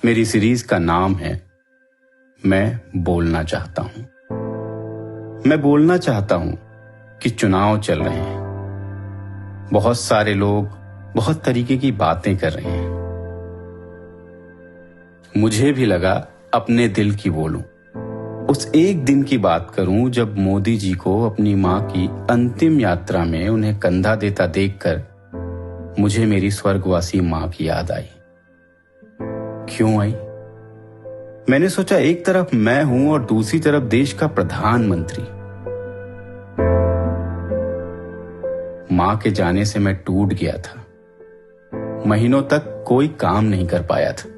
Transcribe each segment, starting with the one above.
मेरी सीरीज का नाम है मैं बोलना चाहता हूं। मैं बोलना चाहता हूं कि चुनाव चल रहे हैं, बहुत सारे लोग बहुत तरीके की बातें कर रहे हैं। मुझे भी लगा अपने दिल की बोलूं, उस एक दिन की बात करूं जब मोदी जी को अपनी मां की अंतिम यात्रा में उन्हें कंधा देता देखकर मुझे मेरी स्वर्गवासी मां की याद आई। क्यों आई? मैंने सोचा, एक तरफ मैं हूं और दूसरी तरफ देश का प्रधानमंत्री। मां के जाने से मैं टूट गया था, महीनों तक कोई काम नहीं कर पाया था।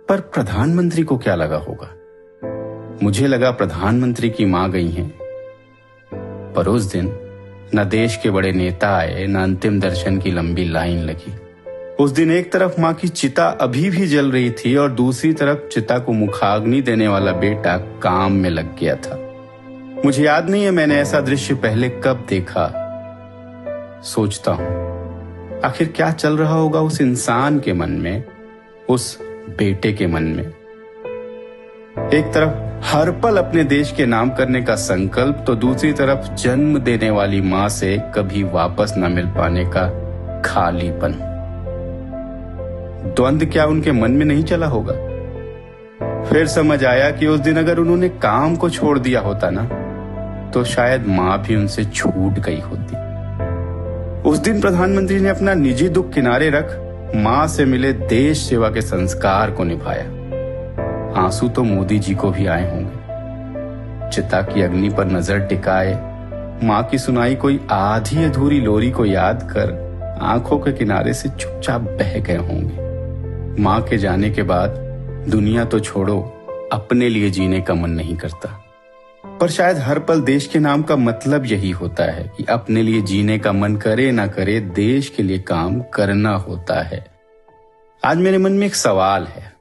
पर प्रधानमंत्री को क्या लगा होगा? मुझे लगा प्रधानमंत्री की मां गई हैं। पर उस दिन न देश के बड़े नेता आए, न अंतिम दर्शन की लंबी लाइन लगी। उस दिन एक तरफ मां की चिता अभी भी जल रही थी और दूसरी तरफ चिता को मुखाग्नि देने वाला बेटा काम में लग गया था। मुझे याद नहीं है मैंने ऐसा दृश्य पहले कब देखा। सोचता हूं, आखिर क्या चल रहा होगा उस इंसान के मन में, उस बेटे के मन में। एक तरफ हर पल अपने देश के नाम करने का संकल्प, तो दूसरी तरफ जन्म देने वाली मां से कभी वापस न मिल पाने का खालीपन। द्वंद क्या उनके मन में नहीं चला होगा? फिर समझ आया कि उस दिन अगर उन्होंने काम को छोड़ दिया होता ना, तो शायद मां भी उनसे छूट गई होती। उस दिन प्रधानमंत्री ने अपना निजी दुख किनारे रख मां से मिले देश सेवा के संस्कार को निभाया। आंसू तो मोदी जी को भी आए होंगे। चिता की अग्नि पर नजर टिकाए मां की सुनाई कोई आधी अधूरी लोरी को याद कर आंखों के किनारे से चुपचाप बह गए होंगे। मां के जाने के बाद दुनिया तो छोड़ो, अपने लिए जीने का मन नहीं करता। पर शायद हर पल देश के नाम का मतलब यही होता है कि अपने लिए जीने का मन करे ना करे, देश के लिए काम करना होता है। आज मेरे मन में एक सवाल है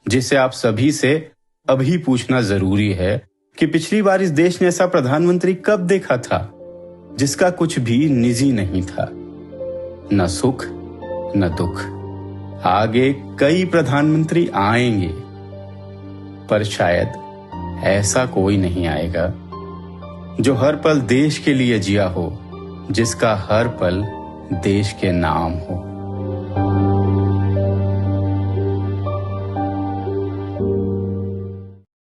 जिसे आप सभी से अभी पूछना जरूरी है कि पिछली बार इस देश ने ऐसा प्रधानमंत्री कब देखा था जिसका कुछ भी निजी नहीं था, न सुख न दुख। आगे कई प्रधानमंत्री आएंगे, पर शायद ऐसा कोई नहीं आएगा जो हर पल देश के लिए जिया हो, जिसका हर पल देश के नाम हो।